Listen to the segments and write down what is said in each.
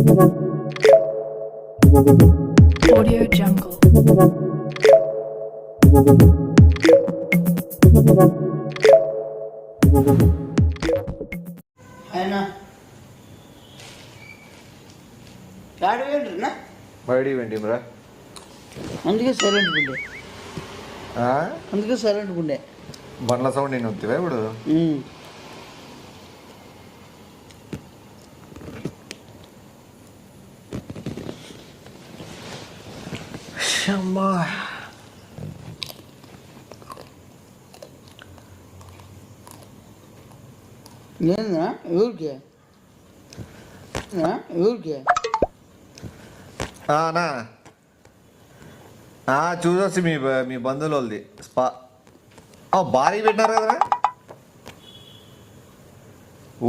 Audio Jungle. ఆయన గాడి వేండ్రనా బయటికి వెండిమ్రా. అందుకే సైలెంట్ ఉండే అందుకే సైలెంట్ ఉండే బండ్ల సౌండ్ నేను వస్తావా ఇప్పుడు? అమ్మా నేనా ఎవరికి ఎవరికి నా చూసొచ్చి మీ బంధువులు వాళ్ళది స్పా భారీ పెట్టినారు కదరా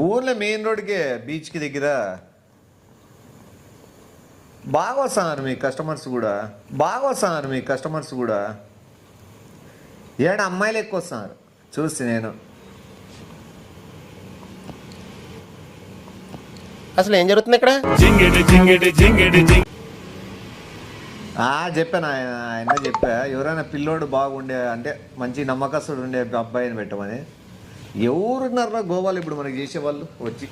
ఊర్లో మెయిన్ రోడ్కే బీచ్కి దగ్గర. బాగా వస్తున్నారు మీ కస్టమర్స్ కూడా ఏడ అమ్మాయిలు ఎక్కువ వస్తున్నారు చూసి నేను. అసలు ఏం జరుగుతుంది ఇక్కడ? చెప్పాను ఆయన చెప్పా ఎవరైనా పిల్లోడు బాగుండే అంటే మంచి నమ్మకస్తుడు ఉండే అబ్బాయిని పెట్టమని. ఎవరున్నారా గోవాలు ఇప్పుడు మనకి చేసేవాళ్ళు వచ్చి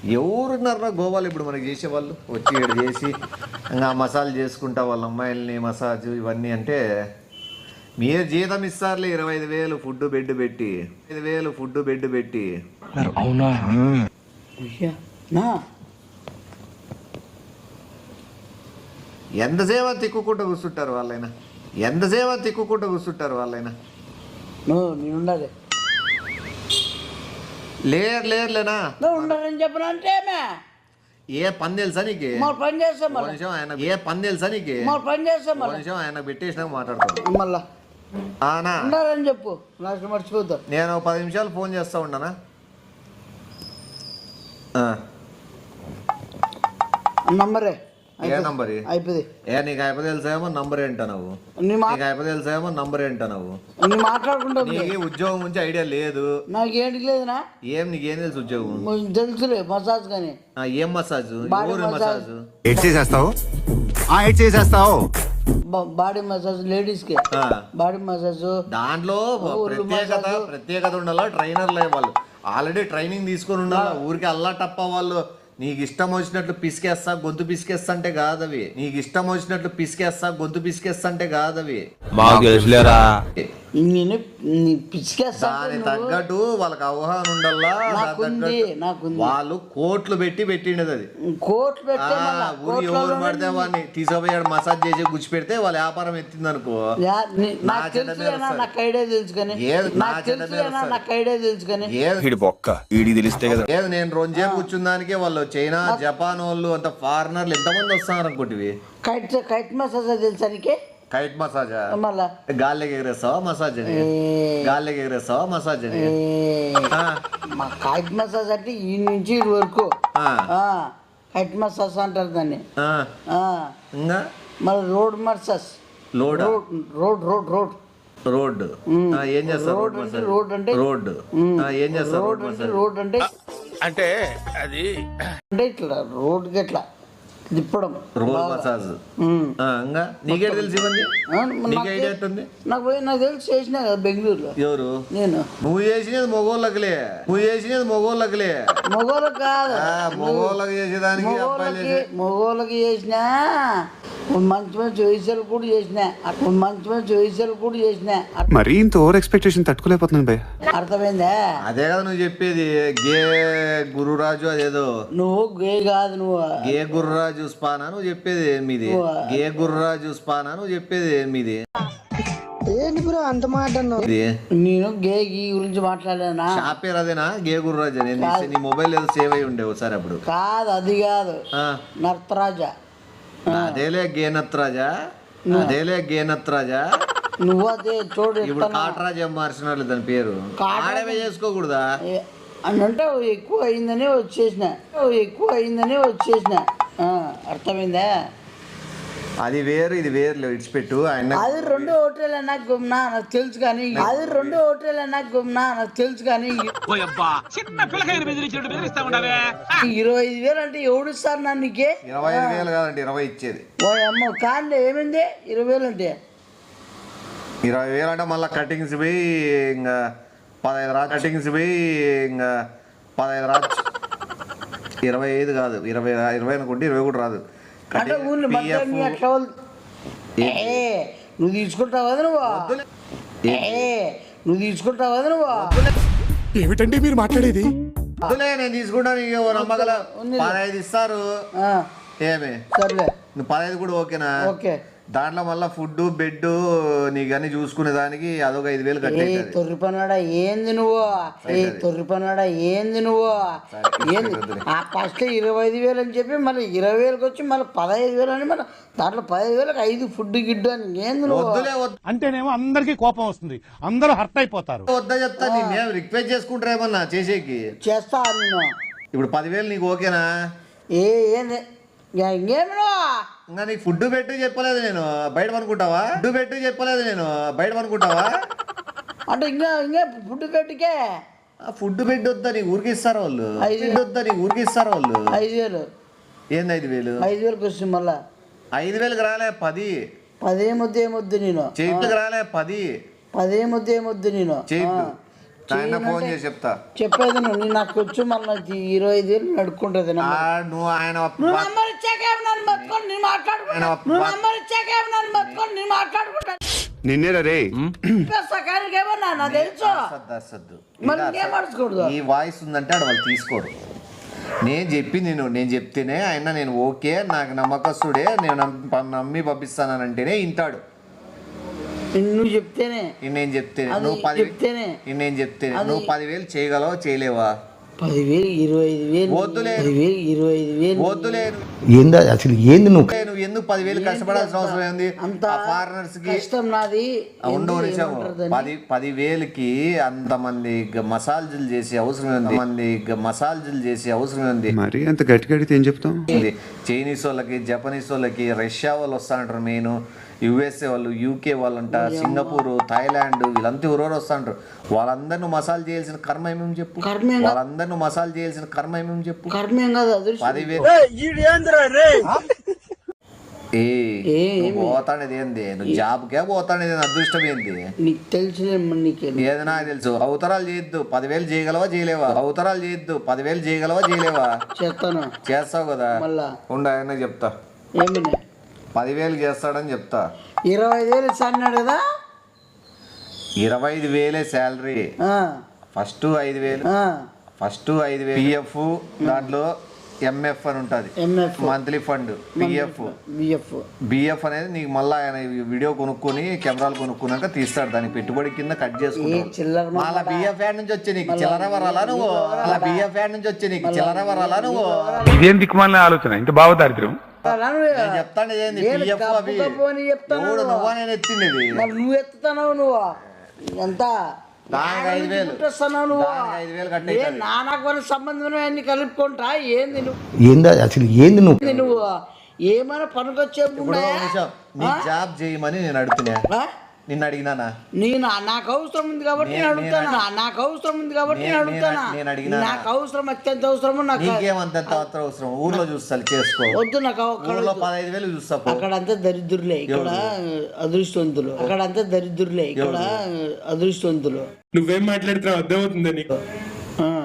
ఇక్కడ చేసి ఇంకా మసాజ్ చేసుకుంటా వాళ్ళ అమ్మాయిల్ని మసాజ్ ఇవన్నీ అంటే మీరు జీతం ఇస్తారులే 25,000 ఫుడ్ బెడ్ పెట్టి అవునా? ఎంతసేపు తిక్కుకుంటూ కూర్చుంటారు వాళ్ళైనా నేనుండాలి లేరులేనా ఉండాలని చెప్పను అంటే ఏ పని తెలుసా నీకు? పని చేస్తాం ఆయన ఏ పని తెలుసా నీకు? పని చేస్తాం ఆయన పెట్టేసినాక మాట్లాడతాను మళ్ళా ఉండాలని చెప్పు నాకు మర్చిపోద్దాం. నేను 10 నిమిషాలు ఫోన్ చేస్తా ఉన్నానా? నంబరే ఏ నంబర్ అయిపోయింది. నీకు అయిపోయి తెలుసామో నంబర్ ఏంటో నువ్వు మాట్లాడుకుంటా నీకు ఉద్యోగం గురించి ఐడియా లేదు. నాకేంటి లేదునా? నీకేం తెలుసు ఉద్యోగం? తెలుసులే మసాజ్ కానీ. ఏం మసాజ్? చేసేస్తావు బాడీ మసాజ్ లేడీస్ కి బాడీ మసాజ్ దాంట్లో ప్రత్యేకత ఉండాలా. ట్రైనర్లే వాళ్ళు ఆల్రెడీ ట్రైనింగ్ తీసుకొని ఉండాలా. ఊరికి అల్లా టప్ప వాళ్ళు నీకు ఇష్టం వచ్చినట్లు పిసికేస్తా గొంతు పిసికేస్తా అంటే కాదవి. తగ్గట్టు వాళ్ళకి అవగాహన ఉండాలా. వాళ్ళు కోట్లు పెట్టిండేది అది. ఊరి ఎవరు పడితే వాడిని తీసుకుపోయాడు మసాజ్ చేసి గుచ్చి పెడితే వాళ్ళ వ్యాపారం ఎత్తింది అనుకో. నేను 2 సేపు కూర్చున్న దానికే వాళ్ళు చైనా జపాన్ వాళ్ళు అంత ఫారినర్లు ఎంతమంది వస్తున్నారు అనుకుంటువి. కైట్ మసాజ్ తెలుసా నీకే? కైట్ మసాజ్ గాలికి ఎగరేస్తావా మసాజ్ అని? కైట్ మసాజ్ అంటే ఈ నుంచి ఇటు వరకు కైట్ మసాజ్ అంటారు దాన్ని. మళ్ళీ రోడ్ మసాజ్. రోడ్ ఏం చేస్తారు? రోడ్ అంటే ఏం చేస్తారు? రోడ్ అంటే అంటే అది అంటే ఇట్లా రోడ్కి ఎట్లా తిప్పడం రోడ్ మసాజ్. నీకే తెలిసి నీకు ఐడియా ఎట్టుంది? నాకు తెలిసి చేసినా కదా బెంగళూరులో. ఎవరు? నేను. నువ్వు చేసినది మగోళ్ళకి కాదు మగోళ్ళకి చేసేదానికి మగోళ్ళకి చేసినా మంచి వయసులు కూడా చేసినా మరీ ఇంత ఓవర్ ఎక్స్పెక్టేషన్ తట్టుకోలేకపోతున్నాను భయ్య. అర్థమైందా? అదే కదా నువ్వు చెప్పేది. గే గురురాజు అదేదో. నువ్వు గే కాదు, నువ్వు గే గురురాజు స్పానా నువ్వు చెప్పేది మీది. గే గురురాజు స్పానా నువ్వు చెప్పేది మీది. ఏంటి బ్రో అంత మాట? నేను గే గీ గురించి మాట్లాడానా? షాప్ పేరు అదేనా? గే గురురాజు. నీ మొబైల్ ఏదో సేవ్ అయి ఉండే ఒకసారి అప్పుడు. కాదు, అది కాదు. నర్తరాజా. అదేలే గేనత్రాజా. నువ్వు అదే చూడు. ఇప్పుడు కాటరాజా మార్చినారు దాని పేరు. ఆడవే చేసుకోకూడదా అంటే ఎక్కువ అయిందని వచ్చేసిన. అర్థమైందా? అది వేరు ఇది వేరు ఇడిచిపెట్టు. ఆయన అది 2 హోటల్ నాకు గుమ్నా నాకు తెలుసు కానీ అది 2 హోటల్ నాకు గుమ్నా నాకు తెలుసు కానీ 25,000 అంటే ఎవడు ఇస్తారు నన్ను నీకే? 25,000 కాదండి 20 ఇచ్చేది. ఓ అమ్మ కాదులే ఏమైంది 20,000 అంటే 20,000 అంటే మళ్ళీ కటింగ్స్ పోయి ఇంకా 15 రాచ్చు. కటింగ్స్ పోయి ఇంకా 15 రాచ్చు. 25 కాదు 20 అనుకుంటే 20 కూడా రాదు. అంటే ఊళ్ళో మొత్తం అట్లా నువ్వు తీసుకుంటావు కదా నువ్వు తీసుకుంటావు కదా ఏమిటండి మీరు మాట్లాడేది? వద్దులే నేను తీసుకుంటాను. నమ్మగల 15 ఇస్తారు. ఏమి సర్లే నువ్వు 15 కూడా ఓకేనా? ఓకే. దాంట్లో మళ్ళీ ఫుడ్ బెడ్ నీకు అన్ని చూసుకునే దానికి అదొక 5,000 కట్టే. తొర్రి పన్నాడా ఏంది నువ్వు? తొర్రి పన్నాడా ఏంది నువ్వు? ఏంది ఫస్ట్ 25,000 అని చెప్పి మళ్ళీ 20,000కి వచ్చి మళ్ళీ 15,000 అని మళ్ళీ దాంట్లో 15,000కి 5 ఫుడ్ గిడ్డు అని ఏంది నువ్వు? వద్దులే అంటేనేమో అందరికి కోపం వస్తుంది, అందరూ హర్ట్ అయిపోతారు. వద్దా చెప్తా. నేను రిక్వెస్ట్ చేసుకుంటారా ఏమన్నా చేసేకి? చేస్తా నేను. ఇప్పుడు 10,000 నీకు ఓకేనా? ఏంది ఇంకేమో ఇంకా నీకు ఫుడ్ పెట్టు చెప్పలేదు నేను బయట పనుకుంటావా? ఫుడ్ పెట్టు చెప్పలేదు నేను బయట పనుకుంటావా? అంటే ఇంకా ఫుడ్ పెట్టికే ఫుడ్ బెడ్ వద్దా నీకు ఊరికి ఇస్తారు వాళ్ళు. 5,000 వద్దా నీకు ఊరికి ఇస్తారు వాళ్ళు. 5,000 ఏంది 5,000? 5,000కి వస్తుంది మళ్ళా. 5,000కి రాలే 10. 10 ఏమొద్దు నేను చేతికి రాలే 10. 10 ఏమొద్దు నేను చేతి ఆయన ఫోన్ చేసి చెప్తా. చెప్పేది నువ్వు నాకు వచ్చి మళ్ళీ 25,000 నడుక్కుంటది. నువ్వు ఆయన నంబర్ ఇచ్చాక నన్ను పట్టుకొని నేను మాట్లాడుకుంటా. నంబర్ ఇచ్చాక నన్ను పట్టుకొని నేను మాట్లాడుకుంటా. నిన్నేరా రే ఏమన్నా నాకు తెలుసు. మళ్ళీ ఇంకేం పడుకోకూడదు. ఈ వాయిస్ ఉందంటే ఆడ వాళ్ళు తీసుకోరు. నేను చెప్తేనే ఆయన నేను ఓకే నాకు నమ్మకస్తుడే నేను నమ్మి పంపిస్తానంటేనే ఇంటాడు. నువ్వు చెప్తేనే నేను చెప్తేనే నువ్వు 10,000 నేను చెప్తేనే నువ్వు 10,000 చేయగలవా చేయలేవా? 10,000 25,000 వద్దులే 25,000 వద్దులే. ఏందా అసలు ఏంది నువ్వు ఎందుకు 10,000 కష్టపడాల్సిన అవసరం ఏంది? అంత ఫారినర్స్ కి ఇష్టం నాది. 10,000కి అంతమంది మసాజ్లు చేసే అవసరం ఉంది. మరి అంత గట్టి గడితే ఏం చెప్తాం? చైనీస్ వాళ్ళకి జపనీస్ వాళ్ళకి రష్యా వాళ్ళు వస్తా అంటారు. మెయిన్ యుఎస్ఏ వాళ్ళు యూకే వాళ్ళు అంట సింగపూర్ థాయిలాండ్ వీళ్ళంతా ఎవరెవరు వస్తా అంటారు. వాళ్ళందరినీ మసాజ్ చేయాల్సిన కర్మ ఏమేమి చెప్పు? వాళ్ళందరినీ మసాజ్ చేయాల్సిన కర్మ ఏమేమి చెప్పు? కర్మేం కాదు 10,000 పోతానేది ఏంది? నువ్వు జాబ్కే పోతానేది అదృష్టం ఏంది? నీకు తెలిసిన ఏది నాకు తెలుసు. అవతరాలు చేయొద్దు 10,000 చేయగలవా చేయలేవా? అవతరాలు చేయొద్దు 10,000 చేయగలవా చేయలేవా? చేస్తాను. చేస్తావు కదా మళ్ళా ఉండ ఆయన చెప్తా. ఏమినే 10,000 చేస్తాడని చెప్తా. 25,000 అన్నాడు కదా. 25,000 శాలరీ. ఫస్ట్ 5,000 పిఎఫ్ దాంట్లో ఎంఎఫ్ అని ఉంటుంది మంత్లీ ఫండ్. బిఎఫ్ అనేది నీకు మళ్ళీ ఆయన వీడియో కొనుక్కొని కెమెరాలు కొనుక్కున్నాక తీస్తాడు. దానికి పెట్టుబడి కింద కట్ చేసుకుంటాడు. మళ్ళీ బిఎఫ్ యాడ్ నుంచి వచ్చే నీకు చిల్లర వరాలా నువ్వు? అలా బిఎఫ్ యాడ్ నుంచి వచ్చే నీకు చిల్లర వరాలా నువ్వు? ఇదేం దిక్కుమాలిన ఆలోచన, ఇంత బాగా దారిద్రం. నేను చెప్తాను ఏంది పిఎఫ్ అవి నువ్వా నేను ఎత్తింది. నువ్వు ఎత్తుతున్నావు నువ్వు ఎంత 5,000 కట్టే. నాకు సంబంధం అన్ని కలుపుకుంటా. ఏంది ఏందా అసలు ఏంది నువ్వు ఏమైనా పనికొచ్చే నీ జాబ్ చేయమని నేను అడుగుతున్నా. నిన్ను అడిగినానా? నాకు అవసరం ఉంది కాబట్టి నేను అడుగుతాను. నాకు అవసరం అత్యంత అవసరం. నీకేమంత అవసరం? ఊర్లో చూస్తాను చేసుకో. వద్దు నాకు ఊర్లో 15,000 చూస్తా. అక్కడంతా దరిద్రులే, ఇక్కడ అదృష్టవంతులు. నువ్వేం మాట్లాడుతున్నావు అర్థమవుతుందా నీకు?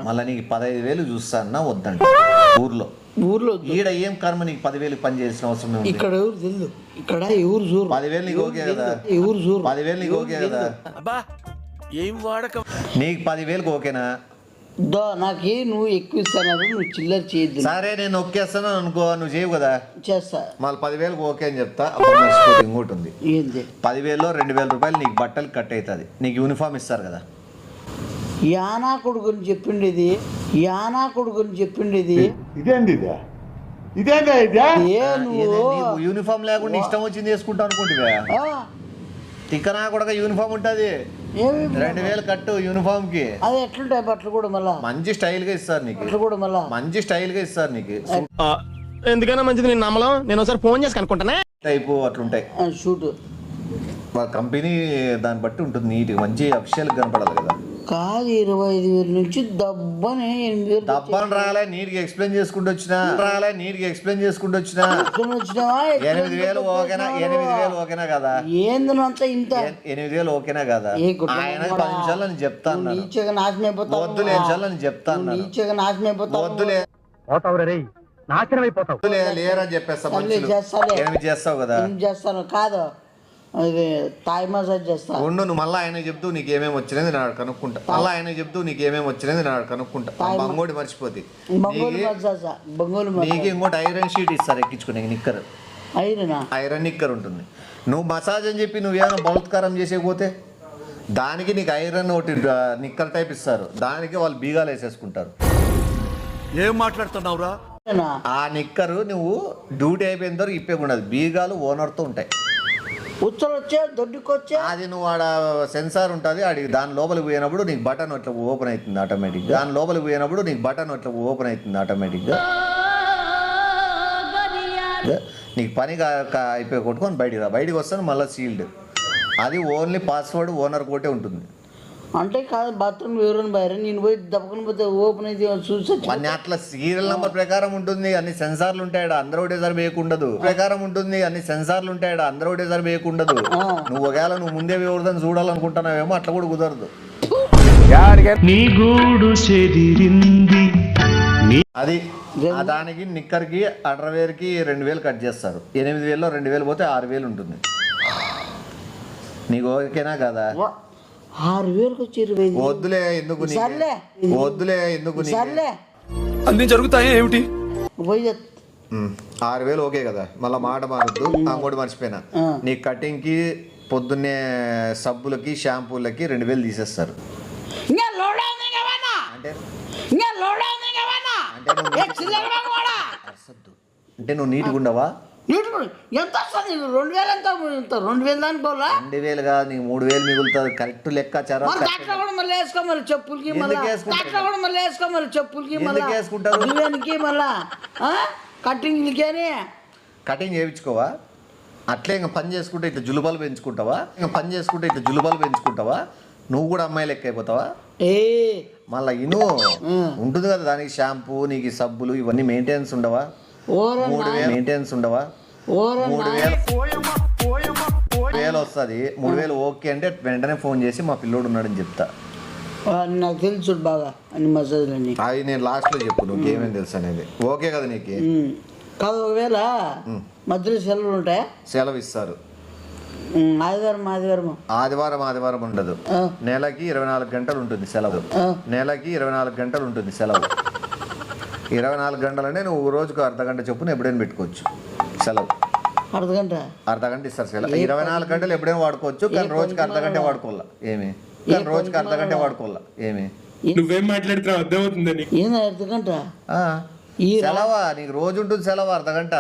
మళ్ళీ నీకు 15,000 చూస్తానా వద్దంట ఊర్లో. ఈడ ఏం కర్మ నీకు 10,000 పని చేసిన అవసరం ఉంది? ఇక్కడ ఎవరు తెలియదు. ఇక్కడ ఎవరు చూరు. 10,000 నీకు ఓకే కదా? 10,000 నీకు ఓకే కదా? నీకు 10,000 ఓకేనా? నాకు నువ్వు ఎక్కువ ఇస్తాను, నువ్వు చిల్లర చేయద్దు. సరే నేను నొక్కేస్తాను అనుకో, నువ్వు చేయవు కదా? చేస్తా. మళ్ళీ 10,000 ఓకే అని చెప్తా. ఇంకోటి ఉంది. ఏంటి? 10,000లో 2,000 రూపాయలు నీకు బట్టలు కట్ అవుతుంది. నీకు యూనిఫామ్ ఇస్తారు కదా? యానా కొడుకుని చెప్పిండి ఇది. నువ్వు యూనిఫామ్ లేకుండా ఇష్టం వచ్చింది వేసుకుంటావు అనుకుంటువా? తిక్కనా కూడా యూనిఫామ్ ఉంటది. 2,000 కట్టు యూనిఫామ్ కి. అది ఎట్లుంటాయి బట్టలు కూడా మళ్ళా మంచి స్టైల్ గా ఇస్తారు నీకు. మంచి స్టైల్ గా ఇస్తారు నీకు. ఎందుకైనా మంచిది నేను నమ్మలం. నేను ఒకసారి ఫోన్ చేసి కనుక్కుంటానే. టైపు అట్లుంటాయి. షూట్ వాళ్ళ కంపెనీ దాన్ని బట్టి ఉంటుంది, నీట్గా మంచి అఫిషియల్ కనపడాలి కదా. కాదు 25,000 నుంచి దబ్బని 8,000 డబ్బాను రాలే, నీట్గా ఎక్స్ప్లెయిన్ చేసుకుంటూ వచ్చినా 8,000 ఓకేనా? 8,000 ఓకేనా కదా? ఏంది అంతా ఇంత 8,000 ఓకేనా కదా? ఆయన 10 నిమిషాలు నేను చెప్తాను, నీచగా నాశనం అయిపోతావు. వద్దులే నిమిషాలు నేను చెప్తాను, నీచగా నాశనం అయిపోతావు. వద్దులే లేరని చెప్పేస్తా. చేస్తావు కదా? ఏం చేస్తాను కాదు, అది తాయి మసాజ్ చేస్తా. ఉండు, నువ్వు మళ్ళీ ఆయన చెప్తూ నీకు ఏమేమి వచ్చినది నేను కనుక్కుంటా. బంగోడి మర్చిపోతే బంగోలు మసాజ్, బంగోలు నీకు ఇంకోటి ఐరన్ షీట్ ఇస్తారు ఎక్కించుకునే నిక్కర్, ఐరనా ఐరన్ నిక్కర్ ఉంటుంది. నువ్వు మసాజ్ అని చెప్పి నువ్వేమైనా బలత్కారం చేసేకపోతే దానికి నీకు ఐరన్ ఒకటి నిక్కర్ టైప్ ఇస్తారు, దానికి వాళ్ళు బీగాలు వేసేసుకుంటారు. ఏం మాట్లాడుతున్నావురా? ఆ నిక్కరు నువ్వు డ్యూటీ అయిపోయిన తర్వాత ఇప్పేకుండదు, బీగాలు ఓనర్తో ఉంటాయి. ఉచ్చలు వచ్చే దొడ్డుకొచ్చే అది నువ్వు ఆడ సెన్సార్ ఉంటుంది, అది దాని లోపలికి పోయినప్పుడు నీకు బటన్ అట్లా ఓపెన్ అవుతుంది ఆటోమేటిక్గా. నీకు పని అయిపోయి కొట్టుకొని బయటికి వస్తాను మళ్ళీ సీల్డ్. అది ఓన్లీ పాస్వర్డ్ ఓనర్ కోటే ఉంటుంది. అంటే కాదు బాత్రూమ్ ఎవరైనా బయట నేను పోయి దప్పకొని పోతే ఓపెన్ అయితే చూసి అన్ని అట్లా సీరియల్ నెంబర్ ప్రకారం ఉంటుంది, అన్ని సెన్సార్లు ఉంటాయి, అందరూ ఒకటేసారి వేయకుండదు. నువ్వు ఒకవేళ నువ్వు ముందే ఎవరిదని చూడాలనుకుంటున్నావేమో అట్లా కూడా కుదరదు. అది దానికి నిక్కర్కి అండర్వేర్కి 2,000 కట్ చేస్తారు. 8,000లో 2,000 పోతే 6,000 ఉంటుంది. నీకు ఓకేనా కదా? 6,000 వచ్చి 25,000. వద్దులే ఎందుకు సర్లే అన్ని జరుగుతాయి ఏమిటి? పోయి 6,000 ఓకే కదా? మళ్ళీ మాట మారద్దు. ఇంకోటి మర్చిపోయినా, నీ కటింగ్ కి పొద్దున్నే సబ్బులకి షాంపూలకి 2,000 తీసేస్తారు. అంటే నువ్వు నీట్గా ఉండవా? ఎంత వస్తుంది? 2,000 ఎంత 2,000 దానికి పోలా? 2,000 కాదు, నీకు 3,000 మిగులుతుంది. కరెక్ట్ లెక్కాచారం. దాంట్లో కూడా మళ్ళీ వేసుకో, మళ్ళీ చెప్పులకి బిర్యానీకి మళ్ళా కటింగ్లకి అని కటింగ్ చేయించుకోవా? అట్లే ఇంకా పని చేసుకుంటే ఇట్లా జులుబాలు పెంచుకుంటావా? నువ్వు కూడా అమ్మాయి లెక్క అయిపోతావా? మళ్ళీ ఇను ఉంటుంది కదా దానికి షాంపూ, నీకు సబ్బులు ఇవన్నీ మెయింటెనెన్స్ ఉండవా? 3,000 వస్తుంది. 3,000 ఓకే అంటే వెంటనే ఫోన్ చేసి మా పిల్లోడు ఉన్నాడని చెప్తా. నాకు తెలుసు బాగా అన్ని మసాజ్లన్నీ. అవి నేను లాస్ట్లో చెప్పు, నువ్వు ఏమేమి తెలుసు అనేది. ఓకే కదా నీకు? కాదు, ఒకవేళ మధ్యలో సెలవులు ఉంటాయా? సెలవు ఇస్తారు. ఆదివారం ఉండదు. నెలకి 24 గంటలు ఉంటుంది సెలవు. 24 గంటలంటే నువ్వు రోజుకు అర్ధగంట చొప్పున ఎప్పుడైనా పెట్టుకోవచ్చు సెలవు. అర్ధగంట ఇస్తారు సెలవు. 24 గంటలు ఎప్పుడైనా వాడుకోవచ్చు, కానీ రోజుకి అర్ధగంట వాడుకోవాలా ఏమి? నువ్వేం మాట్లాడుతున్నావు అర్థమవుతుందని. ఏంది అర్ధగంట సెలవా? నీకు రోజు ఉంటుంది సెలవు అర్ధగంట.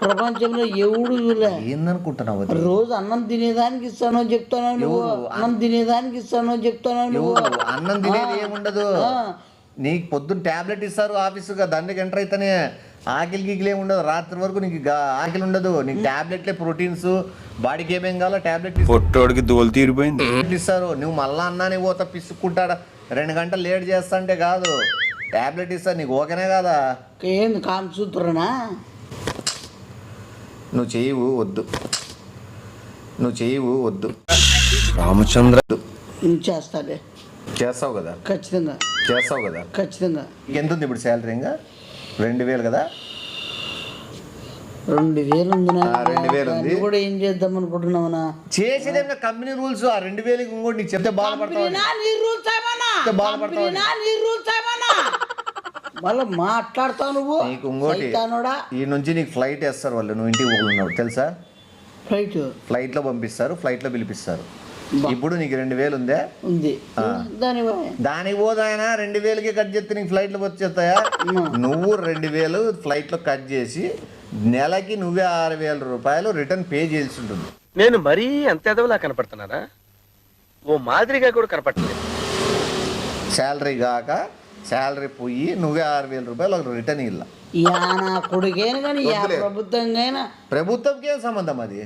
ప్రపంచంలో ఎవడు చూలే. ఏందనుకుంటున్నావు? రోజు అన్నం తినేదానికి ఇస్తానో చెప్తాను నువ్వు. అన్నం తినేది ఏముండదు. నీకు పొద్దున్న టాబ్లెట్ ఇస్తారు ఆఫీసుగా, దానికి ఎంటర్ అయితేనే ఆకలి గీకిలు ఏముండదు. రాత్రి వరకు నీకు ఆకలి ఉండదు. నీకు టాబ్లెట్లే, ప్రోటీన్స్, బాడీకి ఏమేం కావాలో టాబ్లెట్ పొట్టోడికి దోలు తీరిపోయింది ఇస్తారు. నువ్వు మళ్ళా అన్నానికి పోతా పిసుక్కుంటాడా, 2 గంటలు లేట్ చేస్తా అంటే కాదు, టాబ్లెట్ ఇస్తారు. నీకు ఓకేనే కదా? ఏంది కామ్ సూత్రనా? నువ్వు చేయవు వద్దు రామచంద్ర. నువ్వు చేస్తాలే. చేస్తావు కదా? ఖచ్చితంగా. ఎంత ఉంది ఇప్పుడు శాలరీ? ఇంకా 2,000 కదా? 2,000 ఉంది. 2,000 ఉంది. కూడా ఏం చేద్దాం అనుకుంటున్నావునా? చేసేదే2,000 రూల్స్. ఆ 2,000 ఇంకోటి నీకు చెప్తే బాధపడతావు. మళ్ళీ మాట్లాడతావు నువ్వు. నీకు ఇంకోటి, ఈ నుంచి నీకు ఫ్లైట్ వేస్తారు వాళ్ళు, నువ్వు ఇంటికి పోతున్నావు తెలుసా? ఫ్లైట్లో పంపిస్తారు, ఫ్లైట్లో పిలిపిస్తారు. ఇప్పుడు నీకు 2,000 ఉందే? ఉంది. దానికి పోదాయన 2,000కి కట్ చేస్తే నీకు ఫ్లైట్లో వచ్చేస్తాయా? నువ్వు 2,000 ఫ్లైట్లో కట్ చేసి నెలకి నువ్వే 6,000 రూపాయలు రిటర్న్ పే చేయాల్సి ఉంటుంది. నేను మరీ అంత ఎదవలా కనపడుతున్నానా? ఓ మాదిరిగా కూడా కనపడలేదు. శాలరీ కాక శాలరీ పోయి నువ్వే 6,000 రూపాయలు ఒక రిటర్న్ ఇల్ల. యా నా కొడుకేను కానీ యా వద్దులే. ప్రభుత్వంగా ప్రభుత్వంకి ఏం సంబంధం అది?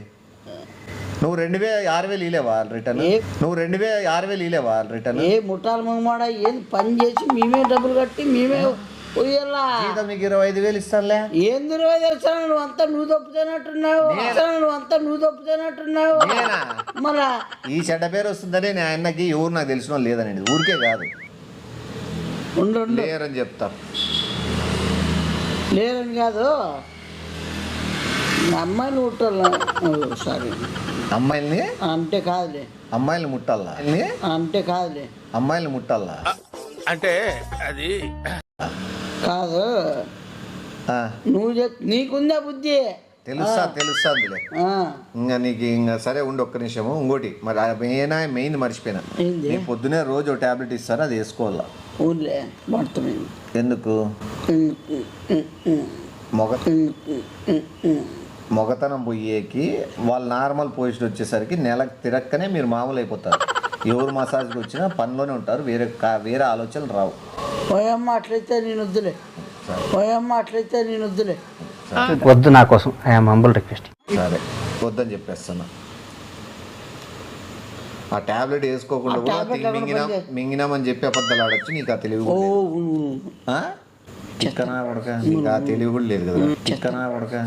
నువ్వు 6,000 ఇలేవా రిటర్న్? నువ్వు 6,000 ఇలేవా రిటర్న్? ఏ ముఠాలు మొగమాడ ఏంది పని చేసి మేమే డబ్బులు కట్టి మేమే పోయాలా? జీతం నీకు 25,000 ఇస్తానులే. ఏంది తెలుసా నువ్వు అంతా నువ్వు తప్పుతున్నట్టున్నావు. నేనా? మళ్ళా ఈ చెడ్డ పేరు వస్తుందని నేను ఆయనకి ఎవరు నాకు తెలిసిన వాళ్ళు లేదని ఊరికే కాదు ఉండు లేరని చెప్తా. లేదని కాదు అమ్మాయిలు ముట్టాల సారీ అమ్మాయిల్ని అంటే కాదులే అమ్మాయిల్ని ముట్టాలా? అంటే కాదులే అమ్మాయిల్ని ముట్టాలా? అంటే అది కాదు ఆ, నువ్వు నీకుందా బుద్ధి? తెలుస్తాందిలే. ఆ, ఇంకా నీకు ఇంకా సరే ఉండి ఒక్క నిమిషము. ఇంకోటి మరి మెయిన్ మర్చిపోయినా. ఏంది? నీకు పొద్దునే రోజు ఒక టాబ్లెట్ ఇస్తారు, అది వేసుకోవాలా. ఊర్లే పడుతుంది ఎందుకు? మొగతనం పోయేకి వాళ్ళు నార్మల్ పొజిషన్ వచ్చేసరికి నెలకు తిరక్కనే మీరు మామూలు అయిపోతారు. ఎవరు మసాజ్కి వచ్చినా పనిలోనే ఉంటారు, వేరే ఆలోచనలు రావు. పోయమ్మ అట్లయితే నేను వద్దులే వద్దు నా కోసం ఐఎమ్ హంబుల్ రిక్వెస్ట్. సరే వద్దని చెప్పేస్తున్నా. ఆ టాబ్లెట్ వేసుకోకుండా కూడా మింగినామని చెప్పి అబద్ధాలు ఆడొచ్చు. నీకు ఆ తెలివి కూడా లేదు. చిక్కనా పడక నీకు ఆ తెలివి కూడా లేదు కదా.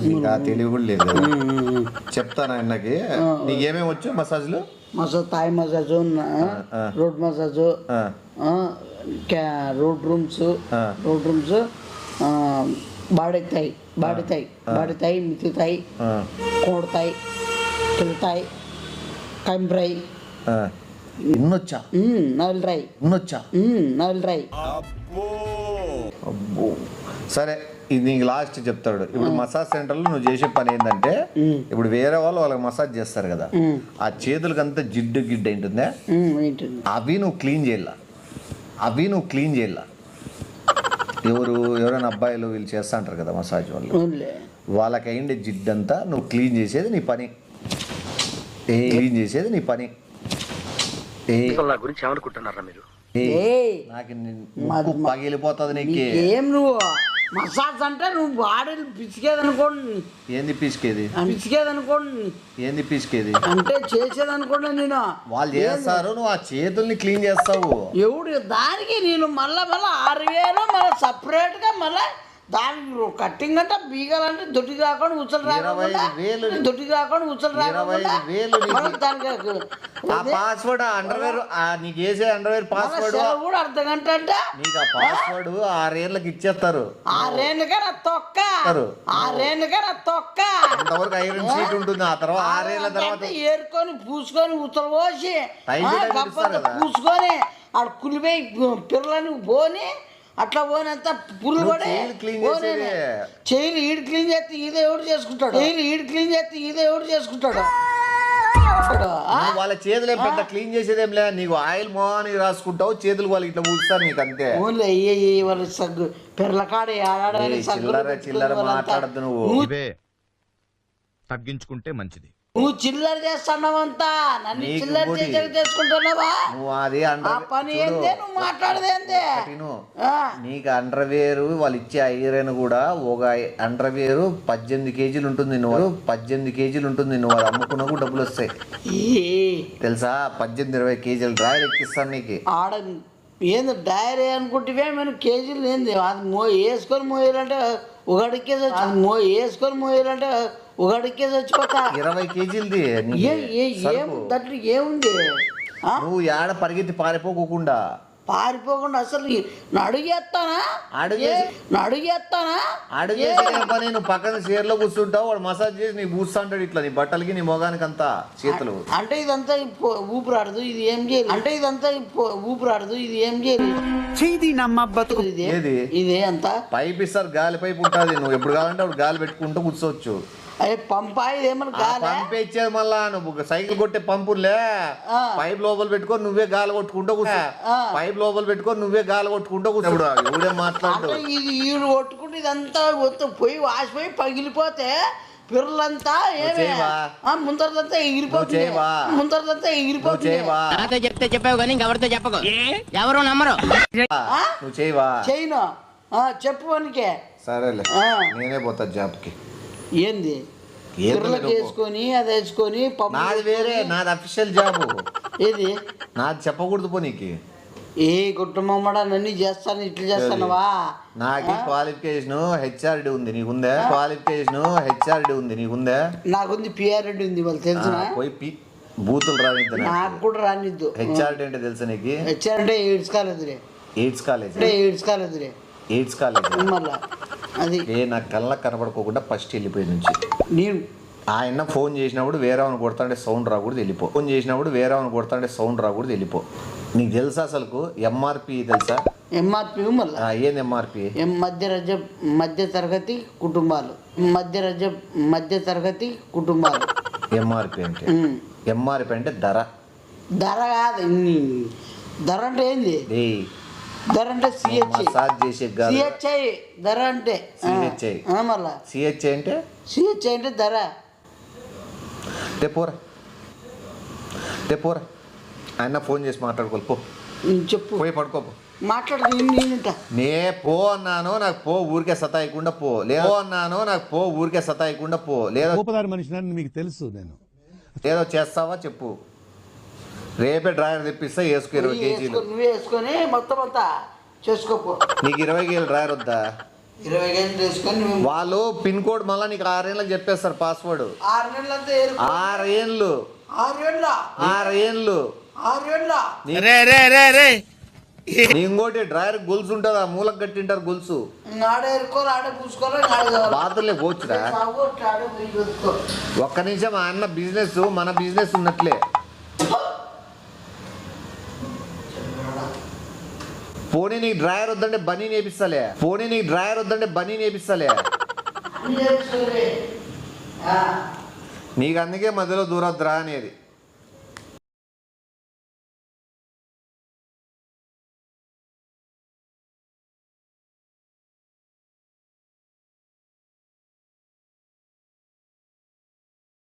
నీకు ఆ తెలివి కూడా లేదు కదా. చెప్తాను ఆయనకి. నీకేమేమి వచ్చు మసాజ్లు? Thai massage, road massage, road rooms, body తాయి, మితి తాయి, కోడతాయి, కిల్తాయి, కంబ్రై, ఇన్నొచ్చా? నల్రై, నల్రై. అబ్బో సరే, ఇది నీకు లాస్ట్ చెప్తాడు. ఇప్పుడు మసాజ్ సెంటర్లో నువ్వు చేసే పని ఏంటంటే, ఇప్పుడు వేరే వాళ్ళకి మసాజ్ చేస్తారు కదా, ఆ చేతులకంతా జిడ్డు గిడ్డ ఏంటుందే, అవి నువ్వు క్లీన్ చేయాల. ఎవరైనా అబ్బాయిలు వీళ్ళు చేస్తా అంటారు కదా మసాజ్ వాళ్ళు, వాళ్ళకి అయిండే జిడ్డంతా నువ్వు క్లీన్ చేసేది నీ పని. నా గురించి ఏమనుకుంటున్నారా మీరు? నాకు ముక్కు పగిలిపోతుంది నీకు. ఏం నువ్వు మసాజ్ అంటే నువ్వు బాడీలు పిసికేదనుకోండి. ఏంది పిసికేది? ఏంది పిసికేది అంటే చేసేదనుకోండి. నేను వాళ్ళు చేస్తారు, నువ్వు ఆ చేతుల్ని క్లీన్ చేస్తావు. ఎవడు దానికి నేను మళ్ళా 6,000 మళ్ళీ సపరేట్ గా మళ్ళీ దానికి కట్టింగ్ అంటే బీగాలంటే దొడ్డికి రాకుండా ఉచ్చలు రాకుండా పాస్వర్డ్ అండర్వేర్ నీకు వేసే అండర్వేర్ పాస్వర్డ్ కూడా అర్ధగంట అంటే నీకు ఆ పాస్వర్డ్ 6 ఏళ్ళకి ఇచ్చేస్తారు. 6 ఏళ్ళకే నా తొక్క అంతవరకు ఐరన్ షీట్ ఉంటుంది. ఆ తర్వాత 6 ఏళ్ళ తర్వాత ఏరుకొని పూసుకొని ఉత్తలు పోసి పూసుకొని ఆడ కులిపోయి పిల్లలని పోని అట్లా పోయినంత పుల్లు పడి చెయ్యి ఈడు క్లీన్ చేస్తే ఇదే ఎవడు చేసుకుంటాడు. వాళ్ళ చేతులు ఏం పెద్ద క్లీన్ చేసేదేం లే. నీకు ఆయిల్ మోహానికి రాసుకుంటావు, చేతులు వాళ్ళు ఇట్లా పూస్తారు నీకు అంతే. వాళ్ళ సగ్గు పిల్లకాడ చిల్లర మాట్లాడద్దు. నువ్వు తగ్గించుకుంటే మంచిది. నువ్వు చిల్లర చేస్తున్నావంతా, నన్ను చిల్లర చేసుకుంటున్నావా? నువ్వు అది పని ఏందే, నువ్వు మాట్లాడదేందే? నీకు అండర్వేర్ వాళ్ళు ఇచ్చే ఐరన్ కూడా ఒక అండర్వేర్ 18 కేజీలు ఉంటుంది. నువ్వు 18 కేజీలు ఉంటుంది. నువ్వు అది అమ్ముకున్నా కూడా డబ్బులు వస్తాయి తెలుసా. 18-20 కేజీలు డ్రాయర్ ఎక్కిస్తాను నీకు. ఆడ ఏంది డైరీ అనుకుంటే మనం కేజీలు ఏంది అది వేసుకొని ఉగాడికే చచ్చిపోతా. 20 కేజీలది దాంట్లో ఏముంది? నువ్వు ఏడ పరిగెత్తి పారిపోకుండా అసలు అడుగేస్తానా పని. నువ్వు పక్కన చీరలో కూర్చుంటావు, వాడు మసాజ్ చేసి నీ పూస్తా అంటాడు ఇట్లా నీ బట్టలకి నీ మొగానికి అంతా చేతులు. అంటే ఇదంతా ఊపిరాడదు, ఇది ఏం చేయాలి? ఇదే అంతా పైప్ ఇస్తారు, గాలి పైప్ ఉంటుంది. నువ్వు ఎప్పుడు కావాలంటే అప్పుడు గాలి పెట్టుకుంటూ కూర్చోవచ్చు. పంపా ఇదేమన్నా పంప్ ఇచ్చేది మళ్ళా. నువ్వు సైకిల్ కొట్టే పంపులే పైప్ లోపల పెట్టుకొని నువ్వే గాలి కొట్టుకుంటూ కూర్చో. పైప్ లోపల పెట్టుకొని నువ్వే గాలి కొట్టుకుంటూ కూర్చోడు. ఎవడే మాట్లాడు ఇది ఈడు కొట్టుకుంటే ఇదంతా పొయ్యి వాసిపోయి పగిలిపోతే పిర్రలంతా ఏమే చేయవా? ముందరదంతా ఎగిరిపోతుంది చేయవా? ముందరదంతా ఎగిరిపోతుంది చేయవా నాతో చెప్తే చెప్పావు కానీ ఎవరితో చెప్పకు ఎవరు నమ్మరు నువ్వు చేయవా చేయను చెప్పు వానికి సరేలే నేనే పోతా జాబ్కి ఏంది ఏం పిర్రలకు వేసుకొని అది వేసుకొని పప్పు నాది వేరే నాది అఫీషియల్ జాబ్ ఏది నాది చెప్పకూడదు పో నీకు ఏ కుటుంబమ్మడా నన్ను చేస్తాను ఇట్లా చేస్తానవా నాకు క్వాలిఫికేషన్ హెచ్ఆర్డి ఉంది నీకుందా క్వాలిఫికేషన్ హెచ్ఆర్డి ఉంది నీకుందా నాకుంది పిఆర్ఎడ్ ఉంది వాళ్ళు తెలుసునా పోయి బూతులు రానిద్దు నాకు కూడా రానిద్దు హెచ్ఆర్డి అంటే తెలుసా నీకు హెచ్ఆర్ అంటే ఎయిడ్స్ కాలేజ్ రే ఎయిడ్స్ కాలేజ్ అంటే ఎయిడ్స్ కాలేజ్ రే ఎయిడ్స్ కాలేజ్ మళ్ళా అది నా కళ్ళకు కనపడుకోకుండా ఫస్ట్ వెళ్ళిపోయి నుంచి నేను ఆయన ఫోన్ చేసినప్పుడు వేరే వాళ్ళని కొడతాంటే సౌండ్ రాకూడదు వెళ్ళిపో ఫోన్ చేసినప్పుడు వేరే వాళ్ళని కొడతాంటే సౌండ్ రాకూడదు వెళ్ళిపో నీకు తెలుసా అసలుకు ఎంఆర్పి తెలుసా ఎంఆర్పి మళ్ళా ఏంది ఎంఆర్పి మధ్య తరగతి కుటుంబాలు మధ్య తరగతి కుటుంబాలు ఎంఆర్పి అంటే ఎంఆర్పి అంటే ధర ధర కాదు ధర అంటే ఏంది ఏయ్ ధర అంటే సిహెచ్ మసాజ్ చేసే సిహెచ్ఐ ధర అంటే సిహెచ్ఐ మళ్ళా సిహెచ్ఐ అంటే సిహెచ్ఐ అంటే ధర పోరా ఆయన ఫోన్ చేసి మాట్లాడుకోవాలి పో చెప్పు పోయి పడుకోపో మాట్లాడదు నేనంట నే పో అన్నాను నాకు పో ఊరికే సతాయికుండా పో లేదో అన్నాను నాకు పో ఊరికే సతాయికుండా పో లేదో కోపదారి మనిషిని మీకు తెలుసు నేను. ఏదో చేస్తావా చెప్పు రేపే డ్రైవర్ తెప్పిస్తా వేసుకో 20 కేజీలు నువ్వే వేసుకొని మొత్తం అంతా చేసుకోపో నీకు 20 కేజీలు డ్రైవర్ వద్దా 20 కేజీలు వేసుకొని నువ్వు వాళ్ళు పిన్ కోడ్ మళ్ళీ నీకు 6 ఏళ్ళకి చెప్పేస్తారు పాస్వర్డ్ 6 నెలలంతా 6 ఏళ్ళు 6 ఏళ్ళ 6 ఏళ్ళు 6 ఏళ్ళ ఇంకోటి డ్రైవర్ గొలుసు ఉంటుంది ఆ మూలకు కట్టింటారు గొలుసు ఆడే ఎరుకోరు ఆడే పూసుకోరు ఆడే బాతులే పోచురా ఆడే పూసుకో ఒక్క నిమిషం ఆ అన్న బిజినెస్ మన బిజినెస్ ఉన్నట్లే పోనీ నీకు డ్రైవర్ వద్దంటే బనీ నేపిస్తలే నీకు అందుకే మధ్యలో దూరద్రా అనేది